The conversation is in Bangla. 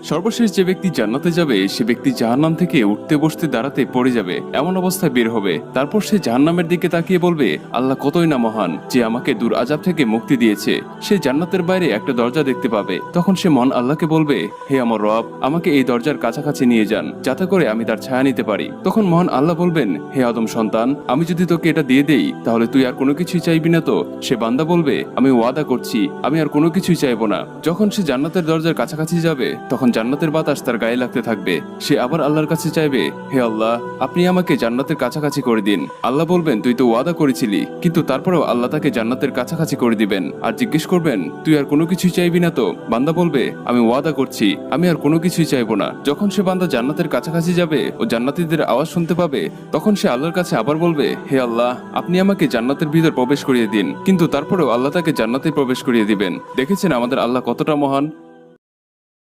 সর্বশেষ যে ব্যক্তি জান্নাতে যাবে সে ব্যক্তি জাহান্নাম থেকে উঠতে বসতে দাঁড়াতে পড়ে যাবে, এমন অবস্থায় বের হবে। তারপর সে জাহান্নামের দিকে তাকিয়ে বলবে, আল্লাহ কতই না মহান, যে আমাকে দূর আযাব থেকে মুক্তি দিয়েছে। সে জান্নাতের বাইরে একটা দরজা দেখতে পাবে। তখন সে মন আল্লাহকে বলবে, হে আমার রব, আমাকে এই দরজার কাছাকাছি নিয়ে যান, যাতে করে আমি তার ছায়া নিতে পারি। তখন মহান আল্লাহ বলবেন, হে আদম সন্তান, আমি যদি তোকে এটা দিয়ে দেই তাহলে তুই আর কোনো কিছুই চাইবি না তো? সে বান্দা বলবে, আমি ওয়াদা করছি আমি আর কোনো কিছুই চাইবো না। যখন সে জান্নাতের দরজার কাছাকাছি যাবে তখন জান্নাতের বাতাস তার গায়ে লাগতে থাকবে। সে আবার আল্লাহর কাছে চাইবে, হে আল্লাহ, আপনি আমাকে জান্নাতের কাছাকাছি করে দিন। আল্লাহ বলবেন, তুই তো ওয়াদা করেছিলি। কিন্তু তারপরেও আল্লাহ তাকে জান্নাতের কাছাকাছি করে দিবেন আর জিজ্ঞেস করবেন, তুই আর কোনো কিছুই চাইবি না তো? বান্দা বলবে, আমি ওয়াদা করছি আমি আর কোনো কিছুই চাইবো না। যখন সে বান্দা জান্নাতের কাছাকাছি যাবে ও জান্নাতীদের আওয়াজ শুনতে পাবে তখন সে আল্লাহর কাছে আবার বলবে, হে আল্লাহ, আপনি আমাকে জান্নাতের ভিতর প্রবেশ করিয়ে দিন। কিন্তু তারপরেও আল্লাহ তাকে জান্নাতে প্রবেশ করিয়ে দিবেন। দেখেছেন আমাদের আল্লাহ কতটা মহান।